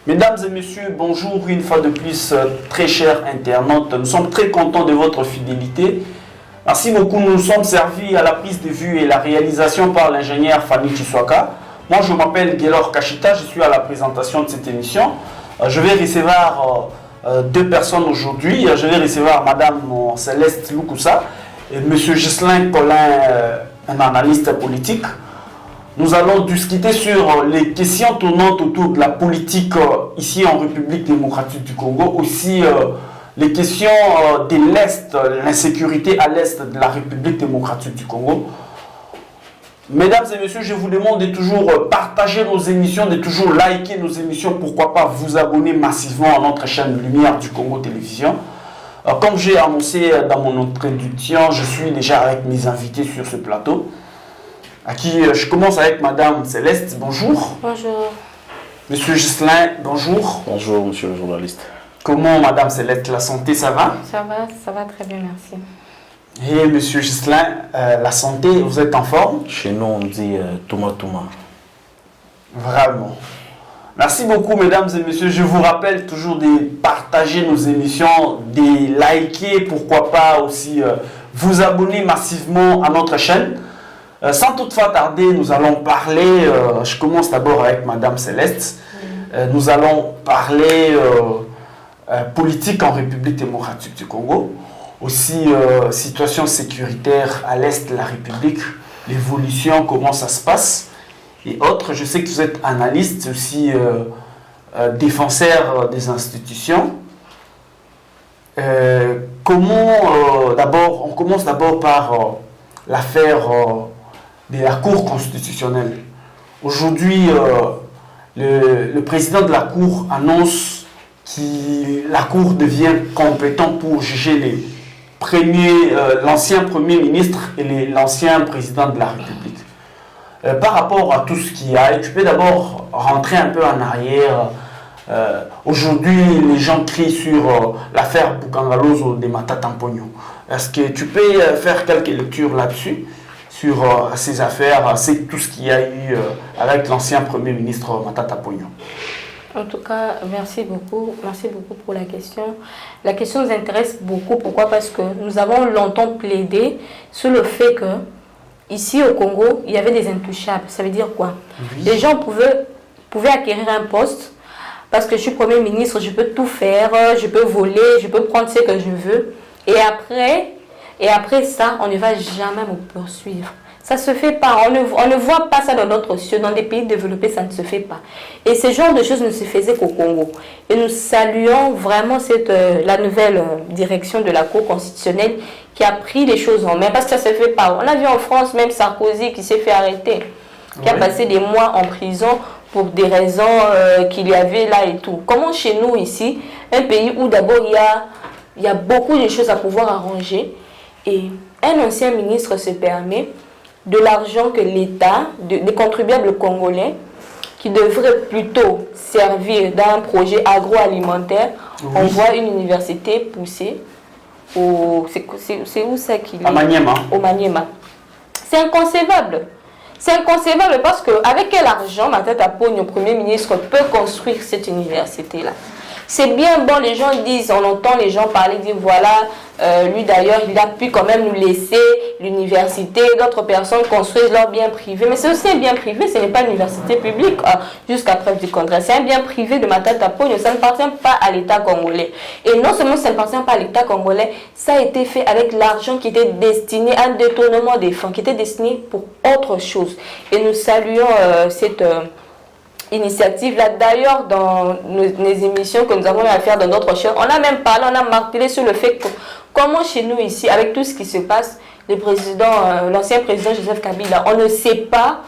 Mesdames et messieurs, bonjour une fois de plus, très chers internautes. Nous sommes très contents de votre fidélité. Merci beaucoup, nous nous sommes servis à la prise de vue et la réalisation par l'ingénieur Fanny Chiswaka. Moi, je m'appelle Gaylor Kachita, je suis à la présentation de cette émission. Je vais recevoir deux personnes aujourd'hui. Je vais recevoir Madame Céleste Loukoussa et Monsieur Ghislain Collin, un analyste politique. Nous allons discuter sur les questions tournantes autour de la politique ici en République démocratique du Congo, aussi les questions de l'Est, l'insécurité à l'Est de la République démocratique du Congo. Mesdames et messieurs, je vous demande de toujours partager nos émissions, de toujours liker nos émissions, pourquoi pas vous abonner massivement à notre chaîne Lumière du Congo Télévision. Comme j'ai annoncé dans mon introduction, je suis déjà avec mes invités sur ce plateau. À qui je commence avec Madame Céleste, bonjour. Bonjour. Monsieur Ghislain, bonjour. Bonjour, monsieur le journaliste. Comment Madame Céleste, la santé, ça va? Ça va très bien, merci. Et Monsieur Ghislain, la santé, vous êtes en forme? Chez nous, on dit Touma Touma. Vraiment. Merci beaucoup, mesdames et messieurs. Je vous rappelle toujours de partager nos émissions, de liker, pourquoi pas aussi vous abonner massivement à notre chaîne. Sans toutefois tarder, nous allons parler, je commence d'abord avec Madame Céleste, nous allons parler politique en République démocratique du Congo, aussi situation sécuritaire à l'Est de la République, l'évolution, comment ça se passe, et autres. Je sais que vous êtes analyste, aussi défenseur des institutions. On commence d'abord par l'affaire de la Cour constitutionnelle. Aujourd'hui, le président de la Cour annonce que la Cour devient compétente pour juger l'ancien Premier ministre et l'ancien président de la République. Par rapport à tout ce qui a, tu peux d'abord rentrer un peu en arrière. Aujourd'hui, les gens crient sur l'affaire Bukangalozo de Matata Mponyo. Est-ce que tu peux faire quelques lectures là-dessus? Sur ces affaires, c'est tout ce qu'il y a eu avec l'ancien Premier ministre Matata Ponyo. En tout cas, merci beaucoup pour la question. La question nous intéresse beaucoup. Pourquoi? Parce que nous avons longtemps plaidé sur le fait que ici au Congo, il y avait des intouchables. Ça veut dire quoi? Oui. Les gens pouvaient acquérir un poste parce que je suis Premier ministre, je peux tout faire, je peux voler, je peux prendre ce que je veux. Et après ça, on ne va jamais me poursuivre. Ça ne se fait pas. On ne voit pas ça dans d'autres cieux. Dans des pays développés, ça ne se fait pas. Et ce genre de choses ne se faisait qu'au Congo. Et nous saluons vraiment la nouvelle direction de la Cour constitutionnelle qui a pris les choses en main. Parce que ça ne se fait pas. On a vu en France même Sarkozy qui s'est fait arrêter. Qui a passé des mois en prison pour des raisons qu'il y avait là et tout. Comment chez nous ici, un pays où d'abord il y a beaucoup de choses à pouvoir arranger. Et un ancien ministre se permet de l'argent que l'État, des contribuables congolais, qui devrait plutôt servir dans un projet agroalimentaire, on voit une université poussée c'est où ça qu'il est? Au Maniema. C'est inconcevable. C'est inconcevable parce qu'avec quel argent Matata Ponyo, Premier ministre, peut construire cette université-là? C'est bien bon, les gens disent, on entend les gens parler, dire voilà, lui d'ailleurs, il a pu quand même nous laisser l'université, d'autres personnes construisent leur bien privé. Mais c'est aussi un bien privé, ce n'est pas une université publique, jusqu'à preuve du contraire. C'est un bien privé de Matata Ponyo, ça ne appartient pas à l'État congolais. Et non seulement ça ne appartient pas à l'État congolais, ça a été fait avec l'argent qui était destiné à un détournement des fonds, qui était destiné pour autre chose. Et nous saluons cette initiative là. D'ailleurs, dans les émissions que nous avons eu à faire dans d'autres chaînes, on a même parlé, on a martelé sur le fait que comment chez nous ici, avec tout ce qui se passe, l'ancien président Joseph Kabila, on ne sait pas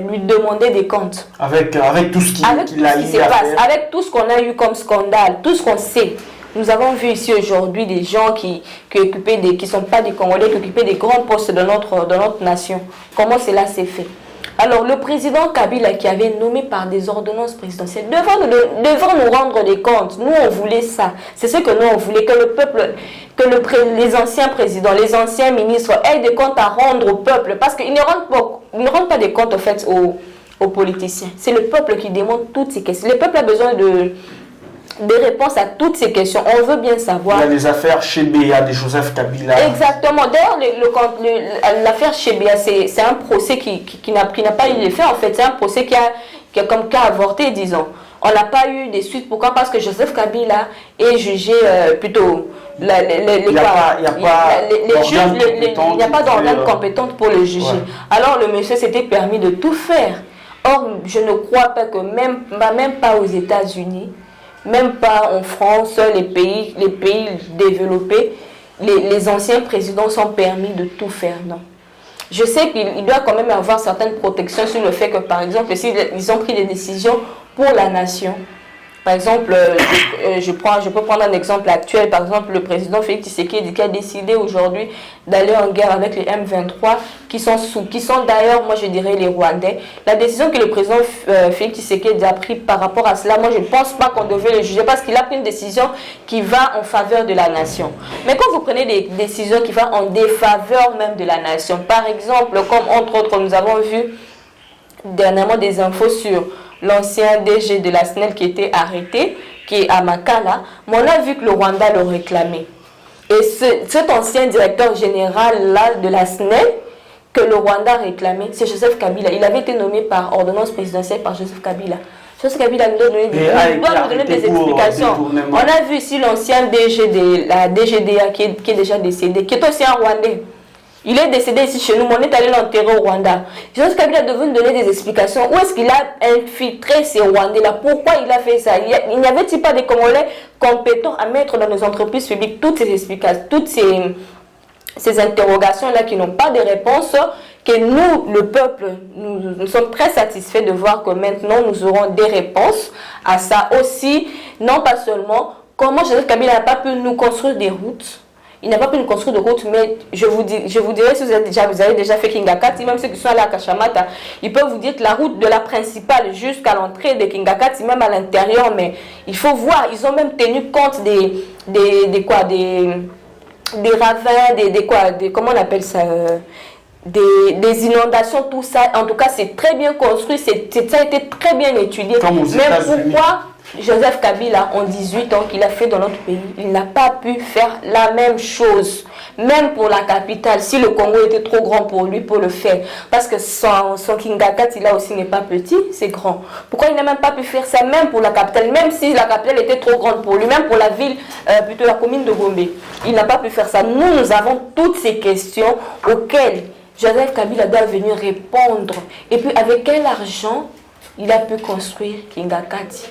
lui demander des comptes. Avec tout ce qui se passe, avec tout ce qu'on a eu comme scandale, tout ce qu'on sait. Nous avons vu ici aujourd'hui des gens qui ne sont pas des Congolais, qui occupaient des grands postes dans notre nation. Comment cela s'est fait? Alors, le président Kabila, qui avait nommé par des ordonnances présidentielles, devant nous rendre des comptes. Nous, on voulait ça. C'est ce que nous, on voulait, que le peuple, les anciens présidents, les anciens ministres aient des comptes à rendre au peuple. Parce qu'ils ne rendent pas des comptes, en fait, aux politiciens. C'est le peuple qui demande toutes ces questions. Le peuple a besoin des réponses à toutes ces questions. On veut bien savoir. Il y a des affaires chez Béa, de Joseph Kabila. Exactement. D'ailleurs, l'affaire chez Béa, c'est un procès qui n'a pas eu d'effet. En fait, c'est un procès qui a comme cas avorté, disons. On n'a pas eu de suite. Pourquoi? Parce que Joseph Kabila est jugé plutôt... Il n'y a pas d'organe compétent pour le juger. Ouais. Alors le monsieur s'était permis de tout faire. Or, je ne crois pas que même pas aux États-Unis, même pas en France, les pays développés, les anciens présidents sont permis de tout faire. Non. Je sais qu'il doit quand même avoir certaines protections sur le fait que, par exemple, s'ils ont pris des décisions pour la nation. Par exemple, je peux prendre un exemple actuel. Par exemple, le président Félix Tshisekedi qui a décidé aujourd'hui d'aller en guerre avec les M23 qui sont d'ailleurs, moi je dirais, les Rwandais. La décision que le président Félix Tshisekedi a prise par rapport à cela, moi je ne pense pas qu'on devait le juger parce qu'il a pris une décision qui va en faveur de la nation. Mais quand vous prenez des décisions qui vont en défaveur même de la nation, par exemple, comme entre autres nous avons vu dernièrement des infos sur l'ancien DG de la SNEL qui était arrêté, qui est à Makala, mais on a vu que le Rwanda le réclamait. Et cet ancien directeur général-là de la SNEL, que le Rwanda réclamait, c'est Joseph Kabila. Il avait été nommé par ordonnance présidentielle par Joseph Kabila. Joseph Kabila doit nous donner des explications. On a vu ici l'ancien DG de la DGDA qui est déjà décédé, qui est aussi un Rwandais. Il est décédé ici chez nous, mais on est allé l'enterrer au Rwanda. Joseph Kabila devait nous donner des explications. Où est-ce qu'il a infiltré ces Rwandais-là? Pourquoi il a fait ça? Il n'y avait-il pas des Congolais compétents à mettre dans nos entreprises publiques toutes ces explications, toutes ces interrogations-là qui n'ont pas de réponse, que nous, le peuple, nous sommes très satisfaits de voir que maintenant nous aurons des réponses à ça aussi. Non pas seulement, comment Joseph Kabila n'a pas pu nous construire des routes. Il n'a pas pu nous construire de route, mais je vous dirais, si vous avez déjà fait Kingakati, même ceux qui sont allés à Kachamata, ils peuvent vous dire que la route de la principale jusqu'à l'entrée de Kingakati, même à l'intérieur, mais il faut voir, ils ont même tenu compte des ravins, comment on appelle ça, des inondations, tout ça. En tout cas, c'est très bien construit, ça a été très bien étudié. Mais pourquoi Joseph Kabila, en 18 ans qu'il a fait dans notre pays, il n'a pas pu faire la même chose, même pour la capitale, si le Congo était trop grand pour lui pour le faire. Parce que son Kingakati, là aussi, n'est pas petit, c'est grand. Pourquoi il n'a même pas pu faire ça, même pour la capitale, même si la capitale était trop grande pour lui, même pour la ville, plutôt la commune de Gombe. Il n'a pas pu faire ça. Nous avons toutes ces questions auxquelles Joseph Kabila doit venir répondre. Et puis, avec quel argent il a pu construire Kingakati?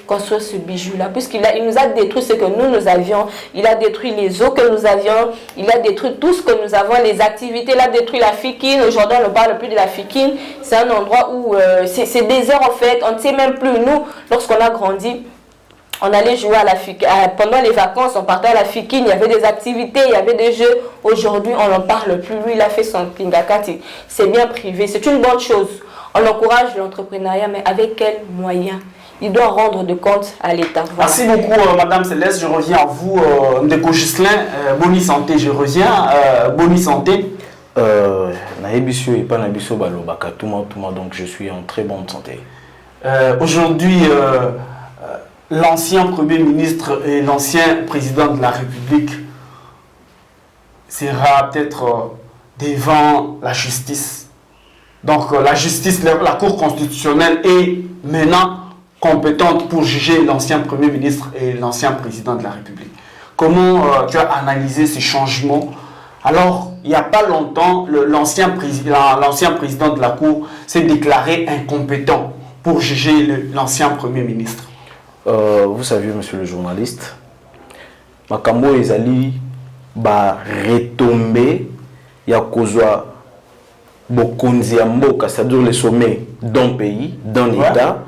Construire ce bijou-là, puisqu'il nous a détruit ce que nous avions, il a détruit les eaux que nous avions, il a détruit tout ce que nous avons, les activités, il a détruit la Fikine. Aujourd'hui, on ne parle plus de la Fikine, c'est un endroit où c'est désert en fait, on ne sait même plus. Nous, lorsqu'on a grandi, on allait jouer à la Fikine, pendant les vacances, on partait à la Fikine, il y avait des activités, il y avait des jeux. Aujourd'hui, on n'en parle plus. Lui, il a fait son Kingakati, c'est bien privé, c'est une bonne chose. On encourage l'entrepreneuriat, mais avec quels moyens? Il doit rendre de compte à l'État. Voilà. Merci beaucoup, Madame Céleste. Je reviens à vous, Ndeko Ghislain. Bonne santé, je reviens. Bonne santé. Naïbisio et pas Naïbisio Balobaka, donc je suis en très bonne santé. Aujourd'hui, l'ancien Premier ministre et l'ancien président de la République sera peut-être devant la justice. Donc la justice, la Cour constitutionnelle est maintenant compétente pour juger l'ancien Premier ministre et l'ancien président de la République. Comment tu as analysé ces changements? Alors, il n'y a pas longtemps, l'ancien président de la Cour s'est déclaré incompétent pour juger l'ancien Premier ministre. Vous savez, monsieur le journaliste, Makambo Ezali va retomber, il y a kozwa bokonzi ya mboka, c'est-à-dire le sommet d'un pays, d'un État,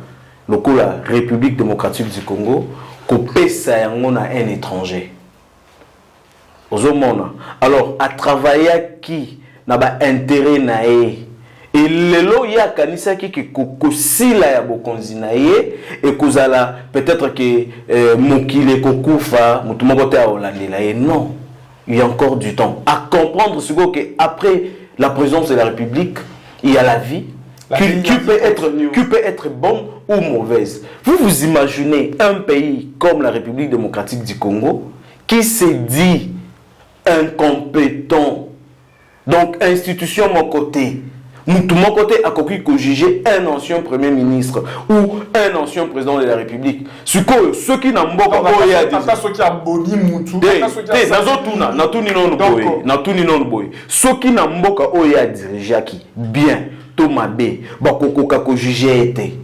la République démocratique du Congo, kopesa yango na un étranger. Alors, à travailler qui n'a pas intérêt na e. Et lelo ya kanisa ki kokosila ya bokonzi na ye et kozala peut-être que mokile kokufa mutumoko te olandela ye. Non, il y a encore du temps à comprendre ce que après la présidence de la République, il y a la vie. qui peut être bonne ou mauvaise. Vous imaginez un pays comme la République démocratique du Congo qui se dit incompétent, donc institution mon côté. Mon côté a compris que juger un ancien premier ministre ou un ancien président de la République. Ceux qui n'ont pas ceux qui ont boni moutou, ceux qui n'ont pas dirigé bien, Thomas B, Bakoko ko juger été.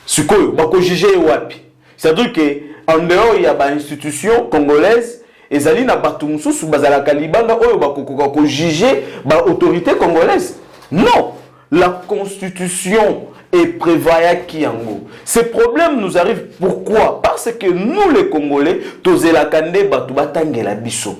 Ceux qui ont jugé wapi. C'est-à-dire que en dehors il y a une institution congolaise. Ezali na batu mususu bazala kalibanga oyo bakoko ko juger ba autorité congolaise. Non, la constitution est prévoyée Kiango. Ces problèmes nous arrivent pourquoi? Parce que nous les Congolais, tozela kande batu batangela biso.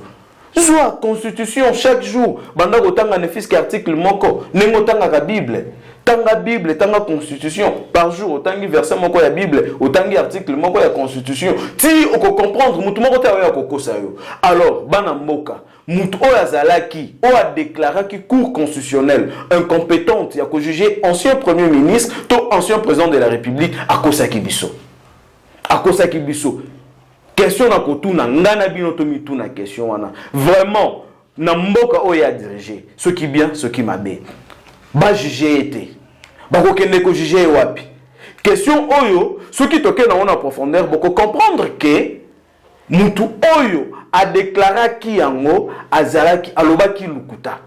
Soit constitution chaque jour, banda kotanga ne fiske article moko, nengo tanga ka Bible. Tanga Bible, tanga constitution par jour, autangi verset moko ya Bible, autangi article moko ya constitution. Si on peut comprendre mutu moko ta ya kokosa yo. Alors bana mboka Moutou Azalaki a déclaré que Cour constitutionnelle incompétente a juger ancien Premier ministre, ancien président de la République, à Kosaki Bisso. À Kosaki Bisso. Question na kotuna, ngana binoto mituna question wana. Vraiment, na mboka oya dirigé. Ce qui bien, ce qui m'a bien. Ba juger été. Ba kokende ko juger wapi. Question oyo, ce qui toke na en profondeur, boko comprendre que Moutou oyo a déclaré Kiango azalaki alobaki lukuta.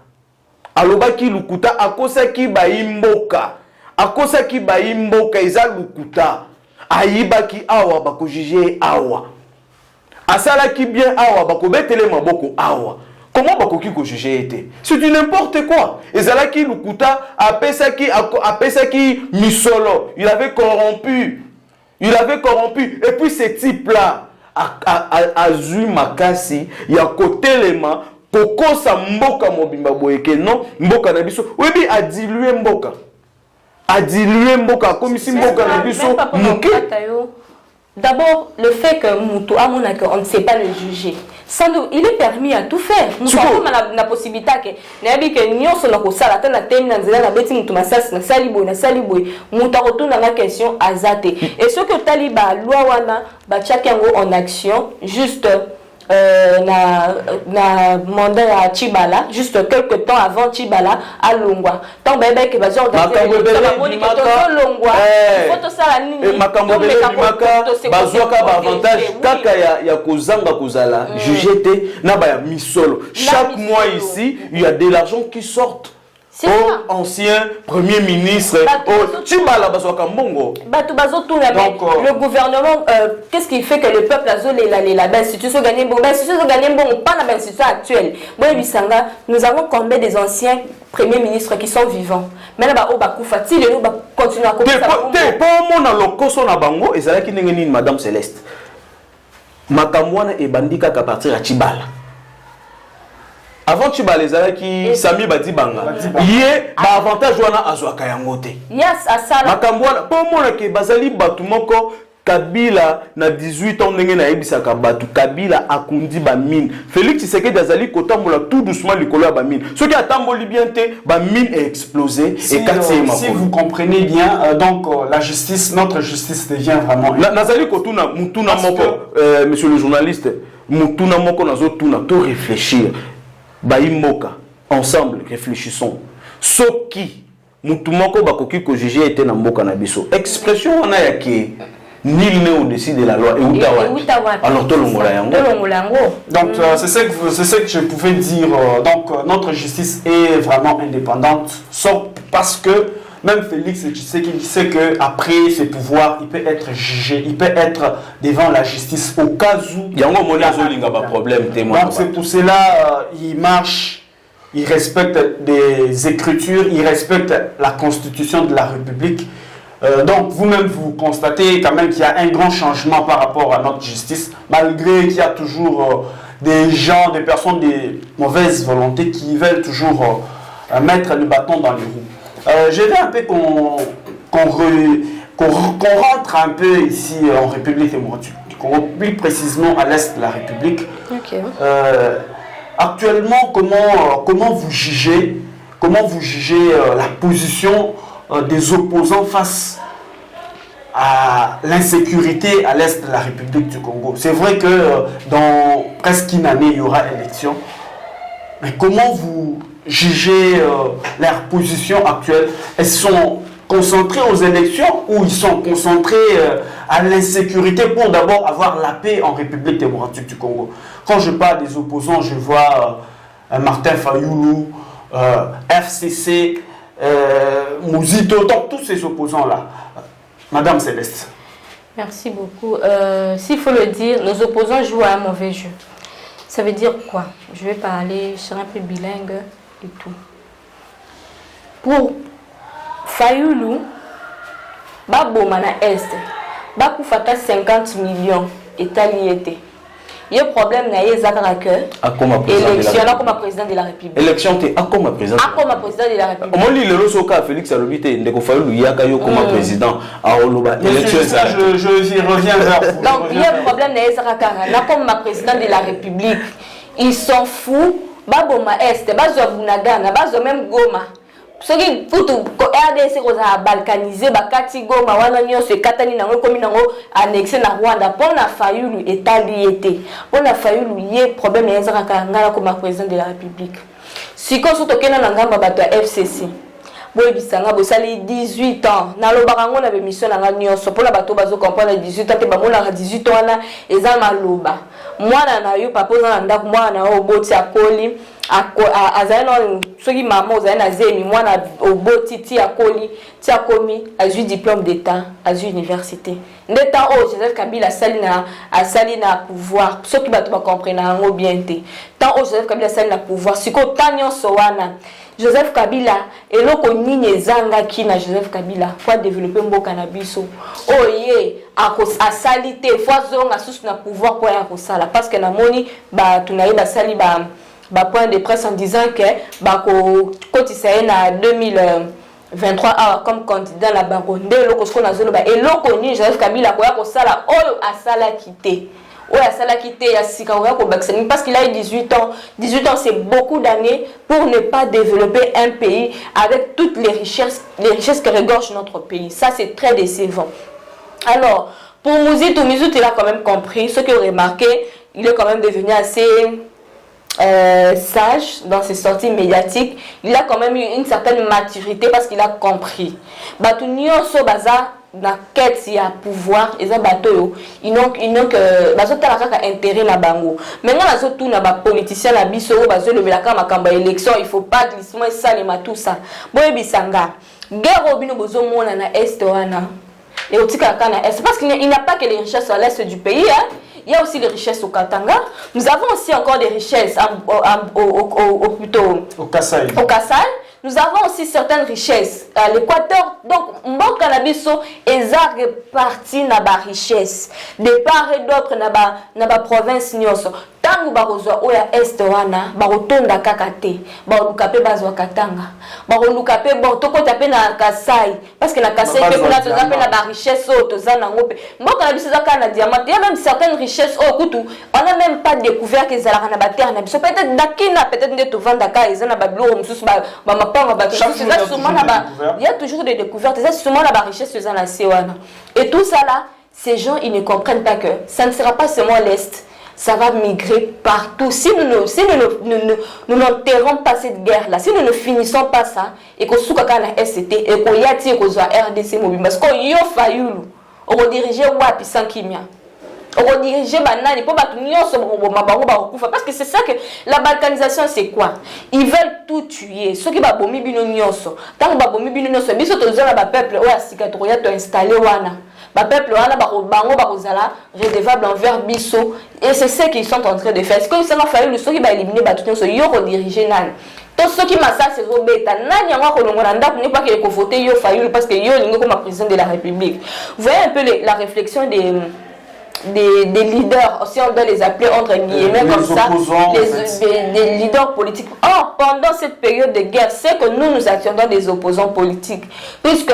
Alobaki lukuta akosaki baimboka. Akosaki baimboka eza lukuta. Aibaki awa bako juger awa. Asalaki bien awa bako betele maboko awa. Comment bakoki ko juger été? C'est du n'importe quoi. Ezalaki lukuta apesaki misolo. Il avait corrompu. Il avait corrompu. Et puis ce type là Azui makasi ya kotelema kokosa mboka mobimba boyeke non mboka na biso webi a diluer mboka komisi mboka na biso muke. D'abord le fait que Moutou amona que on ne sait pas le juger. Sans doute, il est permis à tout faire. Nous avons la possibilité que n'abi que nyonso na kosala ta na temi na nzela na beti mutu masasi na saliboy mutu retourne na question azate. Et ce que taliba loi wana ba tchakango en action juste na mandat à Chibala juste quelques temps avant Chibala à Longwa tant bébé que bazor Longwa photo sala nini bazoka ba avantage kaka ya kozanga kozala jugé na ba misolo chaque mois ici il y a de l'argent qui sort au ancien premier ministre Chibala bazoka mbongo le gouvernement qu'est-ce qui fait que le peuple a zolé la institution gagné bon pas la institution actuelle bon bisanga nous avons combien des anciens premiers ministres qui sont vivants mais là ba bakufa ti le ba continuer à couper ça pas mon na lokoso na bango ezalaki ndenge nini madame Céleste makamwana e bandika ka partir à Chibala. Avant Chibala ezalaki Sami Badibanga ye ba avantage wana azwaka yango te. Yes asala makambwana po mona ke bazali batu moko Kabila na 18 ans ndenge na yebisaka batu Kabila akundi ba mine Félix Tshisekedi azali kotambola tout doucement likolo ya ba mine ce qui atamboli bien te ba mine est explosé et si vous comprenez bien donc la justice notre justice devient vraiment nazali kotuna mutuna moko monsieur le journaliste mutuna moko nazo tuna to réfléchir Baïmoka, ensemble, réfléchissons. Soki, mutumoko bakoki ko juger était na mboka na biso. Expression on a yaki nul n'est au-dessus de la loi et utawa. Alors tolongola yango. Donc c'est ce que je pouvais dire. Donc notre justice est vraiment indépendante, sauf parce que même Félix Tshisekedi sait que après ses pouvoirs, il peut être jugé, il peut être devant la justice au cas où il y a un problème témoin. Donc c'est pour cela il marche, il respecte des écritures, il respecte la constitution de la République. Donc vous-même vous constatez quand même qu'il y a un grand changement par rapport à notre justice, malgré qu'il y a toujours des gens, des personnes de mauvaise volonté qui veulent toujours mettre le bâton dans les roues. Je veux un peu qu'on rentre un peu ici en République démocratique, plus précisément à l'est de la République. Okay. Actuellement, comment vous jugez la position des opposants face à l'insécurité à l'est de la République du Congo. C'est vrai que dans presque une année, il y aura élection. Mais comment vous jugez leur position actuelle? Elles sont concentrés aux élections ou ils sont concentrés à l'insécurité pour d'abord avoir la paix en République démocratique du Congo? Quand je parle des opposants, je vois Martin Fayoulou, FCC, Mouzito, donc tous ces opposants-là. Madame Céleste. Merci beaucoup. S'il faut le dire, nos opposants jouent à un mauvais jeu. Ça veut dire quoi? Je vais parler, je serai un peu bilingue et tout. Pour Fayoulou, Babomana Est, Bakoufata 50 millions, État lié. Il y a un problème, il y a élection comme président de la République. Élection, tu es comme président. Comme président de la République. Moi, le Félix Alobité, il faut Fayoulou, il y a comme président. Je reviens vers vous. Donc, il y a un problème, il y a comme président de la République. Ils s'en foutent. Baboma Est, Bazobunagana, Bazo même Goma. Ce qui pour RDC a balkanisé, Bakati Goma, Wananyo, se Katani Nango, comme Nango, annexé na Rwanda, pour la Fayoulou, État lié. Pour la Fayoulou, il y a un problème, il y a un comme président de la République. Si on se toque dans le bateau FCC, Bisanga, vous allez 18 ans. Dans le barango, on avait mission dans la Nyonso. Pour la bateau, bazo comprendre 18 ans, tu as 18 ans, et ça m'a loba. Moi, na eu papa na moi na oboti akoli azana soki maman ozana zemi moi na oboti ti akoli ti akomi azu diplôme d'état azu université ndeta o Joseph Kabila asali na pouvoir soki bato ba comprendre ngo bien te tant o Joseph Kabila asali na pouvoir siko tanyo sowana Joseph Kabila eloko nini ezanga ki na Joseph Kabila pour développer mboka na biso oye asali te fois zonga sous na pouvoir pour ya kosala parce que na moni ba tunaye basali ba point de presse en disant que ba ko kotisa na 2023 comme candidat la bangonde eloko sko na zolo ba eloko nini Joseph Kabila ko ya kosala oyo asala kité. Oui, ça l'a quitté parce qu'il a eu 18 ans. 18 ans, c'est beaucoup d'années pour ne pas développer un pays avec toutes les richesses que regorge notre pays. Ça, c'est très décevant. Alors, pour Mouzito, il a quand même compris. Ce que vous remarquez, il est quand même devenu assez sage dans ses sorties médiatiques. Il a quand même eu une certaine maturité parce qu'il a compris. Batunio Sobaza na quête ya pouvoir eza bato ils n'ont que bazo tala kaka intérêt na bango maintenant bazo tout na ba politicien na biso bazo le belaka makamba élection il faut pas glissement et ça les tout ça boye bisanga guerre obino bozo mona na est wana et otika kana est parce qu'il n'y a pas que les richesses à l'est du pays hein. Il y a aussi les richesses au Katanga. Nous avons aussi encore des richesses au Kassai. Nous avons aussi certaines richesses à l'Équateur. Donc, mon cannabiso est réparti dans la richesse. De part et d'autre, dans la province Nyoso. Tangu barozo oya est wana barotonda kakate barukape bazwa katanga barukape bon toko tape na Kasai parce que na Kasai pe kuna to tape na ba richesse o to zana ngope mboka na biso zaka na diamant il y a même certaines richesses au kutu on n'a même pas découvert que zala na ba terre na biso peut-être dakina peut-être ndeto vanda ka ezana ba bilo mususu ba mapanga ba tout ça souvent na ba il y a toujours des découvertes ça souvent na ba richesse zana sewana et tout ça là ces gens ils ne comprennent pas que ça ne sera pas seulement l'est. Ça va migrer partout. Si nous n'enterrons pas cette guerre-là, si nous ne finissons pas ça, et qu'on soukaka na SCT, et qu'on y attire qu'on soit RDC mobile, parce qu'on y a Fayoulou, on va diriger Wapi sans Kimia. On va diriger Banani, pour parce que c'est ça que la balkanisation, c'est quoi? Ils veulent tout tuer. Ceux qui ont bomi bino nyonso. Tant que bomi bino nyonso, biso to zona ba peuple o asikatoria to installer wana. Ba peuple wana bango bakozala redevable envers biso et c'est ce qu'ils sont en train de faire. Est-ce que ça va falloir le ceux qui va éliminer ba tout nyonso yo rediriger nan. Tous ceux qui massacrent ces obéta nani yango ko longola ndako ne pas que ko voter yo Fayoulou parce que yo lingo comme président de la République. Vous voyez un peu la réflexion des leaders, aussi on doit les appeler entre guillemets comme ça, des leaders politiques. Or, pendant cette période de guerre, c'est que nous attendons des opposants politiques. Puisque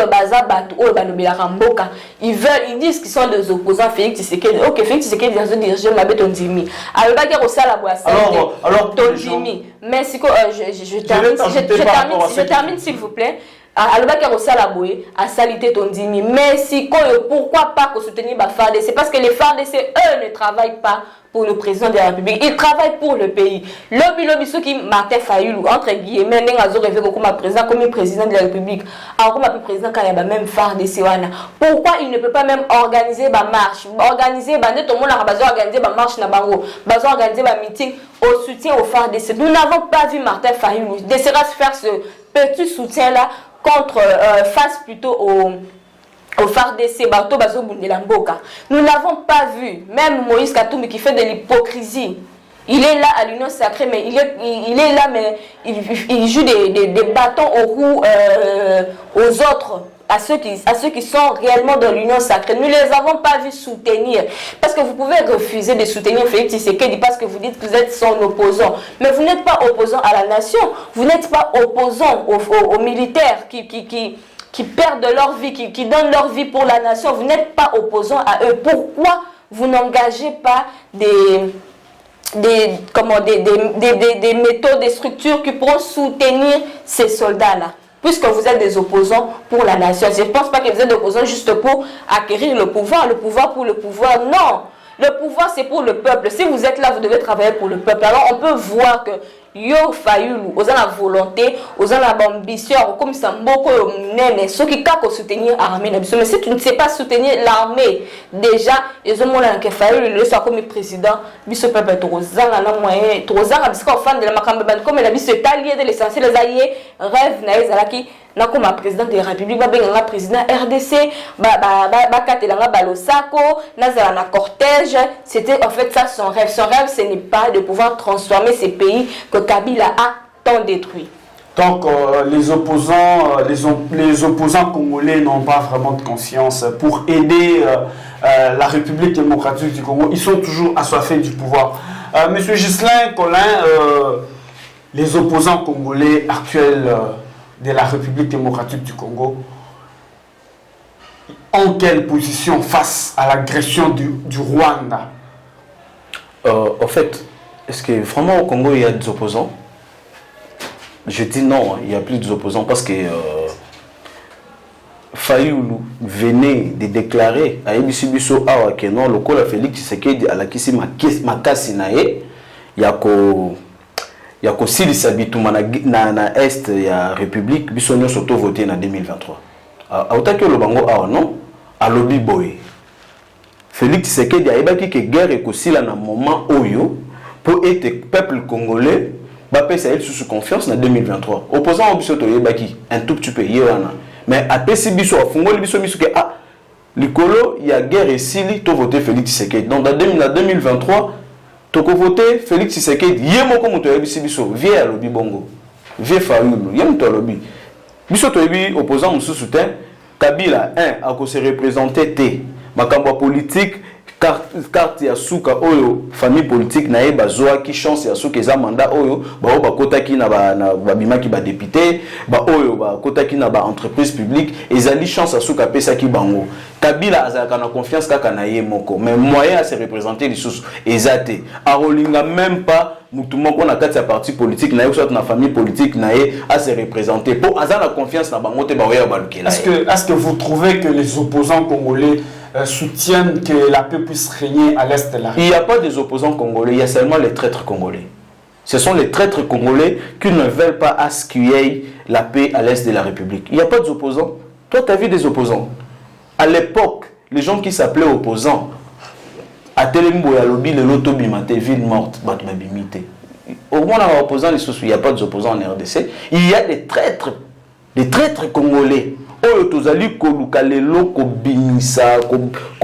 ils disent qu'ils sont des opposants. Félix Tshisekedi, ok, Félix Tshisekedi dans un dirigeant Mabé Tondimi. Alors, Tondimi. Mais je termine s'il vous plaît. alobaki akosala boye asali te tondimi mais sikoyo pourquoi pas soutenir FARDC parce que les FARDC eux ne travaillent pas pour le président de la République, ils travaillent pour le pays. Lobby ceux qui Martin Fayulu entre guillemets n'engazo rêvé comme président de la République, alors comme président quand il y a même FARDC wana. Pourquoi il ne peut pas même organiser ba marche, organiser ba net tout le monde a besoin organiser ba marche na bango, besoin organiser ba meeting au soutien au FARDC. Nous n'avons pas vu Martin Fayulu décider faire ce petit soutien là contre face plutôt au FARDC, Bato Bazo Bundelamboka. Nous n'avons pas vu, même Moïse Katumbi qui fait de l'hypocrisie. Il est là à l'Union sacrée, mais il est là, mais il joue des bâtons au cou aux autres, à ceux qui sont réellement dans l'Union sacrée. Nous ne les avons pas vus soutenir. Parce que vous pouvez refuser de soutenir Félix Tshisekedi parce que vous dites que vous êtes son opposant. Mais vous n'êtes pas opposant à la nation. Vous n'êtes pas opposant aux militaires qui perdent leur vie, qui donnent leur vie pour la nation. Vous n'êtes pas opposant à eux. Pourquoi vous n'engagez pas des méthodes, des structures qui pourront soutenir ces soldats-là? Puisque vous êtes des opposants pour la nation. Je ne pense pas que vous êtes des opposants juste pour acquérir le pouvoir pour le pouvoir. Non, le pouvoir c'est pour le peuple. Si vous êtes là, vous devez travailler pour le peuple. Alors on peut voir que Yo Fayulu, aux la volonté, aux la ambition, comme ça, beaucoup de ceux qui peuvent soutenir l'armée. Mais si tu ne sais pas soutenir l'armée, déjà, ils ont montré que Fayulu, le soit comme président, biso peuple trop ans, moyen, 3 ans, parce qu'on fan de la macambe, comme la biso est allié de l'essentiel, les alliés rêvent naïs na comme président de la République, ba président RDC, katelanga balosako, nazala na cortège. C'était en fait ça son rêve. Son rêve, ce n'est pas de pouvoir transformer ces pays que Kabila a tant détruit. Donc les opposants congolais n'ont pas vraiment de conscience pour aider la République démocratique du Congo. Ils sont toujours assoiffés du pouvoir. Monsieur Ghislain Collin, les opposants congolais actuels de la République démocratique du Congo en quelle position face à l'agression du Rwanda? En fait, est-ce que vraiment au Congo il y a des opposants? Je dis non, il n'y a plus d'opposants parce que Fayulu venait de déclarer à Ebisibiso Awa que non, le col Félix Tshisekedi à la Kisi Makasi nae, il y a aussi les habitants na est ya République bisonyo soto voté en 2023. Autant que le bango a non à lobby boy. Félix Tshisekedi a ébaki que guerre est aussi là dans moment oyo pour être peuple congolais ba pesa elle sous confiance en 2023. Opposant au bisoto ébaki un tout petit peu yéwana. Mais à pesi biso fungoli biso miso que ah likolo il y a guerre et sili to voter Félix Tshisekedi. Donc dans 2023 toko voter Félix Tshisekedi yemoko moto ya biso vie à lobby bongo vie Fayulu yemoto lobby biso to yebi opposant mususu te Kabila a ko se représenter te makambo politique carte ya suka oyo famille politique na eba zoa ki chance ya suka eza mandat oyo ba kota ki na ba bimaki ba député ba oyo ba kota ki na ba entreprise publique ezali chance ya suka pesa ki bango Kabila azaka na confiance kaka na ye moko mais moyen à se représenter les sous ezate a rolinga même pas mutu moko na kati ya parti politique na yo soit na famille politique na ye à se représenter pour azana confiance na bango te ba oya balukela. Est-ce que vous trouvez que les opposants congolais soutiennent que la paix puisse régner à l'est de la République? Il n'y a pas des opposants congolais, il y a seulement les traîtres congolais. Ce sont les traîtres congolais qui ne veulent pas à ce qu'il y ait la paix à l'est de la République. Il n'y a pas d'opposants. Toi, tu as vu des opposants. À l'époque, les gens qui s'appelaient opposants, à Telembo et à Lobi, le Loto Bimate, ville morte, Batmabimite. Au moins, dans les opposants, il n'y a pas d'opposants en RDC. Il y a des traîtres congolais. Oyo tozali koluka lelo ko bimisa ko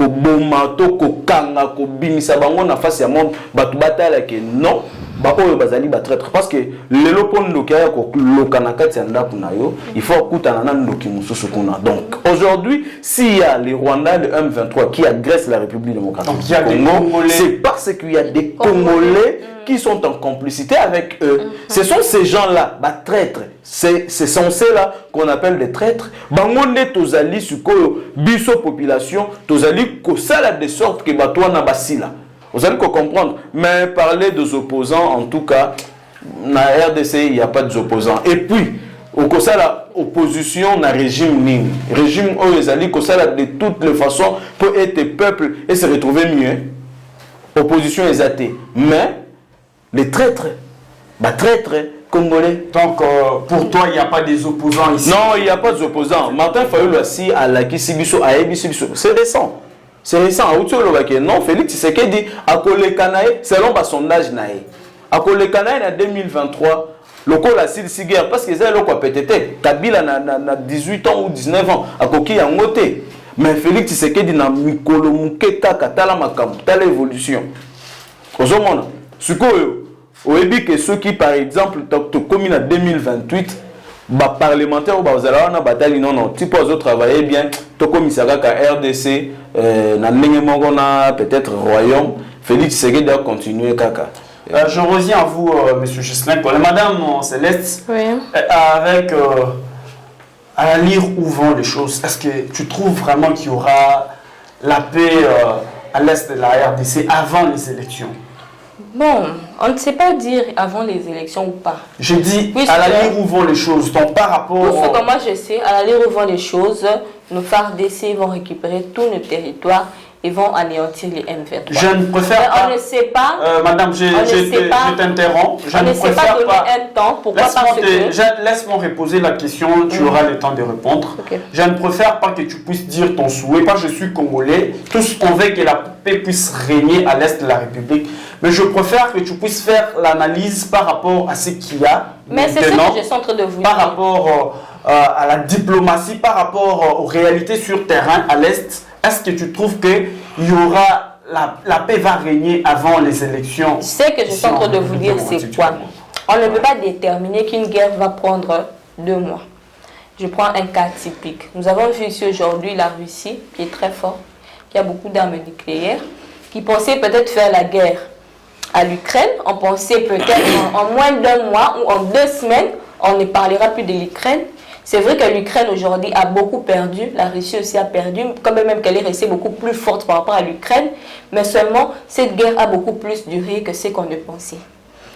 bomato ko kanga ko bimisa bango na face ya monde batu batala ke non ba oyo bazali ba traître parce que lelo pondo kaya ko loka na kati ya ndapu na yo il faut kutana na ndoki mususu kuna. Donc aujourd'hui s'il y a les Rwandais de M23 qui agressent la République démocratique du Congo, c'est parce qu'il y a des Congolais qui sont en complicité avec eux. Ce sont ces gens-là, bah, traîtres. C'est censé là qu'on appelle des traîtres. Bangonde tozali suko biso population tozali ko sala de sorte que batwa na basila. Vous allez comprendre. Mais parler des opposants, en tout cas, na RDC il n'y a pas d'opposants. Et puis okosala opposition na régime nini. Régime oyo ezali kosala de toutes les façons pour être peuple et se retrouver mieux. Opposition ezate. Mais les traîtres, congolais. Donc, pour toi, il n'y a pas des opposants ici? Non, il n'y a pas d'opposants. Martin Fayulu aussi à la Kisibiso, à Ebiso. C'est récent. C'est récent. Non, Félix Tshisekedi a collé Kanaï selon le sondage naï. A collé Kanaï en 2023. Le col a si guerre parce que c'est le quoi peut-être. Kabila na 18 ans ou 19 ans. A coquille en moté. Mais Félix Tshisekedi na mikolo mukeka katala makam. Telle évolution. Aux hommes, ce que oui, que ceux qui, par exemple, comme en 2028, bah, parlementaires ou bah, vous allez avoir bataille, non, tu peux travailler bien, tu comme ça, RDC, peut-être Royaume, Félix Tshisekedi doit continuer, kaka. Je reviens à vous, Monsieur Ghislain. Madame Céleste, oui. Avec à lire où vont les choses, est-ce que tu trouves vraiment qu'il y aura la paix à l'est de la RDC avant les élections? Bon, on ne sait pas dire avant les élections ou pas. Je dis à la lire où vont les choses, donc par rapport... Pour ce que moi je sais, à la lire où vont les choses, nos FARDC vont récupérer tous nos territoires et vont anéantir les M23. Je ne préfère pas... On ne sait pas... Madame, je t'interromps. On ne sait pas donner un temps. Pourquoi? Laisse-moi reposer la question, tu auras le temps de répondre. Okay. Je ne préfère pas que tu puisses dire ton souhait, pas je suis congolais. Tous on veut que la paix puisse régner à l'est de la République. Mais je préfère que tu puisses faire l'analyse par rapport à ce qu'il y a. Mais c'est ce que je suis en train de vous dire. Par rapport à la diplomatie, par rapport aux réalités sur terrain à l'est. Est-ce que tu trouves qu'il y aura la paix va régner avant les élections? Ce que je suis en train de vous dire, c'est quoi? On ne peut pas déterminer qu'une guerre va prendre 2 mois. Je prends un cas typique. Nous avons vu ici aujourd'hui la Russie, qui est très forte, qui a beaucoup d'armes nucléaires, qui pensait peut-être faire la guerre à l'Ukraine. On pensait peut-être en moins d'1 mois ou en 2 semaines, on ne parlera plus de l'Ukraine. C'est vrai que l'Ukraine aujourd'hui a beaucoup perdu, la Russie aussi a perdu, quand même qu'elle est restée beaucoup plus forte par rapport à l'Ukraine, mais seulement cette guerre a beaucoup plus duré que ce qu'on ne pensait.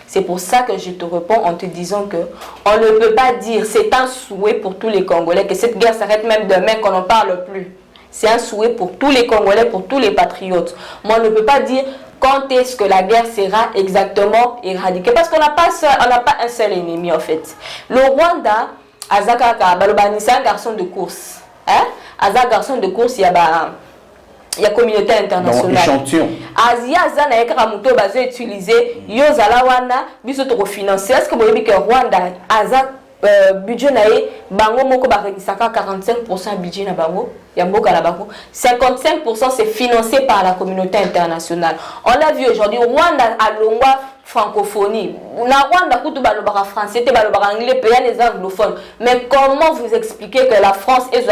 C'est pour ça que je te réponds en te disant que on ne peut pas dire, c'est un souhait pour tous les Congolais, que cette guerre s'arrête même demain, qu'on n'en parle plus. C'est un souhait pour tous les Congolais, pour tous les patriotes. Mais on ne peut pas dire quand est-ce que la guerre sera exactement éradiquée, parce qu'on n'a pas un seul ennemi en fait. Le Rwanda, Azakaka, c'est un garçon de course. Hein? Azak garçon de course, il y a communauté internationale. Échantillon. Asia Azana Ekaramuto bazo utilisé Yozalawana biso to financer. Est-ce que vous voyez que Rwanda Azak budget nae bango moko ba regisaka 45% budget na bango ya mboka la bango 55% c'est financé par la communauté internationale. On l'a vu aujourd'hui Rwanda a longwa francophonie. Na Rwanda kutu balobaka français te balobaka anglais pays les anglophones. Mais comment vous expliquez que la France est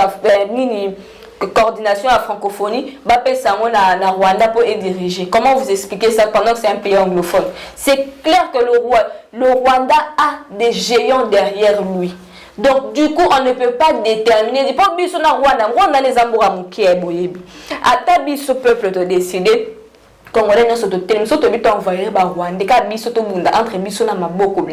nini coordination à la francophonie va payer ça na Rwanda pour y diriger? Comment vous expliquez ça pendant que c'est un pays anglophone? C'est clair que le Rwanda a des géants derrière lui. Donc du coup on ne peut pas déterminer. Il faut biso na Rwanda les amboura mukie boyebi. Ata biso peuple de décider. Congolais ne sont envoyés par Rwanda, entre biso na maboko.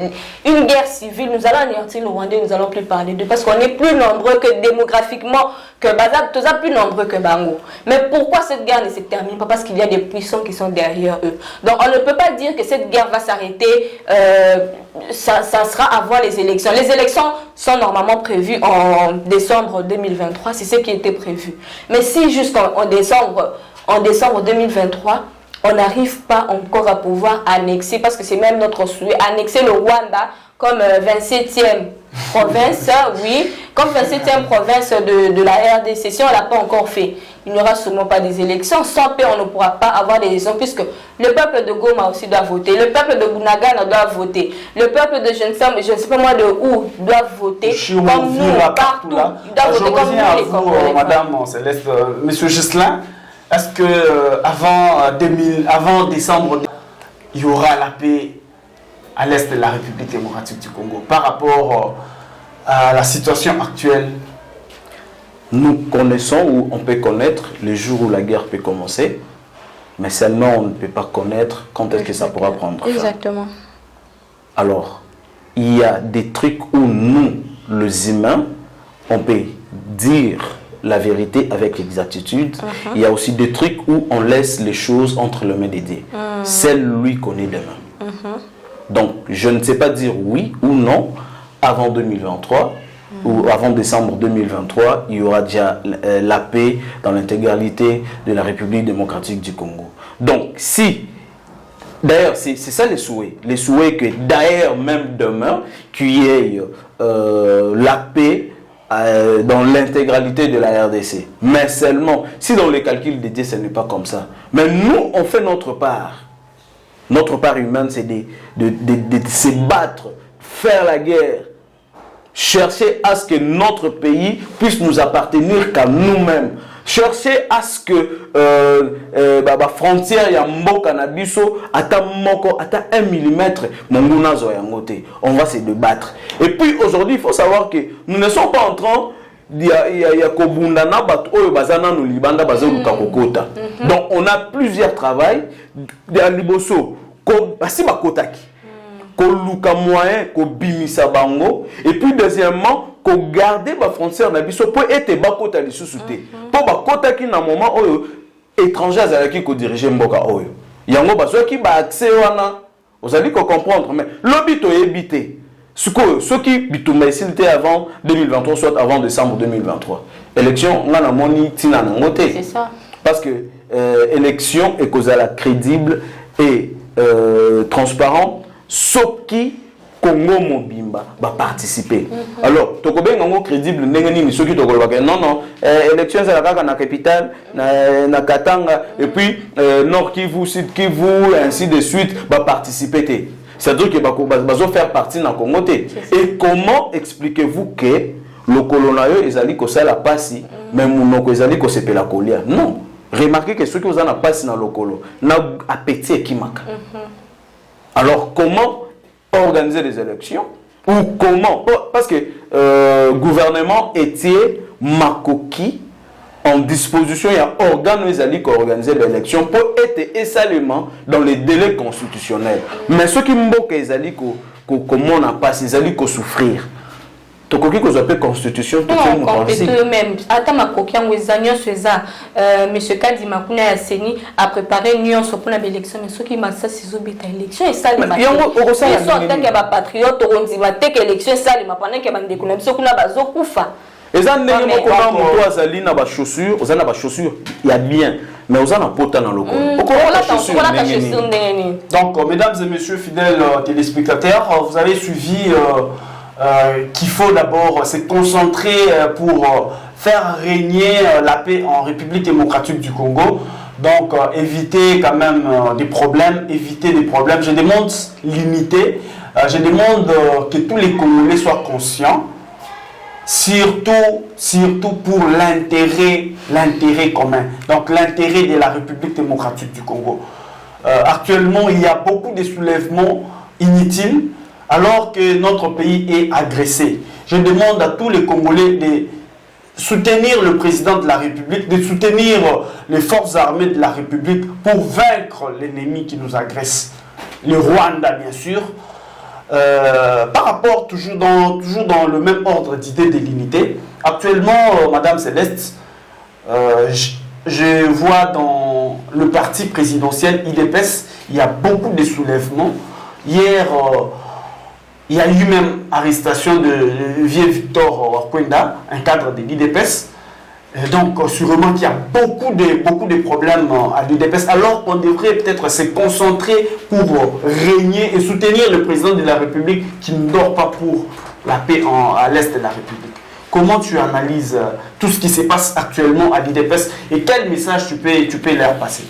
Une guerre civile, nous allons anéantir le Rwanda, nous allons plus parler d'eux parce qu'on est plus nombreux que démographiquement que Bazab, tous plus nombreux que Bango. Mais pourquoi cette guerre ne se termine pas? Parce qu'il y a des puissants qui sont derrière eux. Donc on ne peut pas dire que cette guerre va s'arrêter, ça sera avant les élections. Les élections sont normalement prévues en décembre 2023, c'est ce qui était prévu. Mais si jusqu'en décembre 2023, on n'arrive pas encore à pouvoir annexer, parce que c'est même notre souhait, annexer le Rwanda comme 27e province, oui, comme 27e province de la RDC. Si on ne l'a pas encore fait, il n'y aura sûrement pas des élections. Sans paix, on ne pourra pas avoir des élections, puisque le peuple de Goma aussi doit voter, le peuple de Bunagana doit voter, le peuple de je ne sais pas moi de où doit voter, comme nous, partout. Il doit voter comme nous, les Congolais. Madame Céleste, Monsieur Ghislain, est-ce que avant décembre, il y aura la paix à l'est de la République démocratique du Congo par rapport à la situation actuelle? Nous connaissons ou on peut connaître le jour où la guerre peut commencer, mais seulement on ne peut pas connaître quand est-ce que ça pourra prendre fin. Exactement. Alors, il y a des trucs où nous, les humains, on peut dire la vérité avec exactitude. Il y a aussi des trucs où on laisse les choses entre les mains des dieux. Seul lui connaît demain. Donc, je ne sais pas dire oui ou non avant 2023 ou avant décembre 2023, il y aura déjà la paix dans l'intégralité de la République démocratique du Congo. Donc, si, d'ailleurs, c'est ça les souhaits. Les souhaits que d'ailleurs, même demain, qu'il y ait la paix dans l'intégralité de la RDC. Mais seulement, si dans les calculs dédiés, ce n'est pas comme ça. Mais nous, on fait notre part. Notre part humaine, c'est de se battre, faire la guerre, chercher à ce que notre pays puisse nous appartenir qu'à nous-mêmes. Chercher à ce que la frontière ya mboka na biso ata 1 millimètre monguna zo yangote. On va se débattre. Et puis aujourd'hui, il faut savoir que nous ne sommes pas en train ya kobundana bato oyo bazana no libanda bazoluka kokota. Donc on a plusieurs travail ya liboso ko basi bakotaki. Ko luka moyen ko bimisa bango et puis deuxièmement ko garder ba frontière na biso pour être bakota lisusu te. Po bakota ki na moment oyo étranger azalaki ko diriger mboka oyo. Yango baso ki ba accès wana ozali ko comprendre mais lobito ebité. Ce qui bitumba ici avant 2023 soit avant décembre 2023. Élection on a moni tina ngote. C'est ça. Parce que élection est causale crédible et transparent sauf qui Congo Mobimba va participer. Alors, Tokobe Ngango crédible, Nengeni, ceux qui non, élection c'est la na capitale, na Katanga, et puis Nord Kivu, Sud Kivu, ainsi de suite, va participer. C'est-à-dire qu'il va faire partie de Congo. Et comment expliquez-vous que le colonel ezali ko sala pasi, même monoko ezali ko sepela kolia? Non. Remarquez que ceux qui ont passé dans le colo, na appétit et kimaka. Alors, comment organiser les élections ou comment, parce que gouvernement était makoki en disposition, il y a organes qui organiser l'élection pour être essentiellement dans les délais constitutionnels. Mais ceux qui m'ont dit comment on a passé, ils allaient souffrir. Donc, qu'on appelle constitution, tout le monde même. Attends, ma coquille, monsieur Kadi Makuna Yasseni a préparé une nuance pour l'élection, mais ceux qui m'ont dit que c'est l'élection et ça, les matins. Ils sont en tant que patriotes, on dit que l'élection, ça, les matins, pendant que les décounations, on a besoin de koufa. Et ça, nous avons des chaussures, vous avez des chaussures, il y a bien, mais vous avez un potin dans le corps. Donc, mesdames et messieurs, fidèles téléspectateurs, vous avez suivi qu'il faut d'abord se concentrer pour faire régner la paix en République démocratique du Congo. Donc, éviter quand même des problèmes, Je demande l'unité, je demande que tous les Congolais soient conscients. Surtout pour l'intérêt commun, donc l'intérêt de la République démocratique du Congo. Actuellement, il y a beaucoup de soulèvements inutiles alors que notre pays est agressé. Je demande à tous les Congolais de soutenir le président de la République, de soutenir les forces armées de la République pour vaincre l'ennemi qui nous agresse. Le Rwanda, bien sûr. Par rapport, toujours dans le même ordre d'idée de l'unité, actuellement, Madame Céleste, je vois dans le parti présidentiel IDPS, il y a beaucoup de soulèvements. Hier, il y a eu même arrestation de vieux Victor Wakwenda, un cadre de l'IDPS. Donc, sûrement qu'il y a beaucoup de problèmes à l'UDPS, alors qu'on devrait peut-être se concentrer pour régner et soutenir le président de la République qui ne dort pas pour la paix à l'est de la République. Comment tu analyses tout ce qui se passe actuellement à l'UDPS et quel message tu peux leur passer?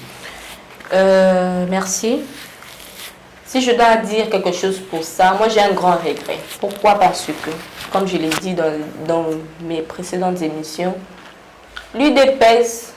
Merci. Si je dois dire quelque chose pour ça, moi j'ai un grand regret. Pourquoi? Parce que, comme je l'ai dit dans mes précédentes émissions, l'UDPS,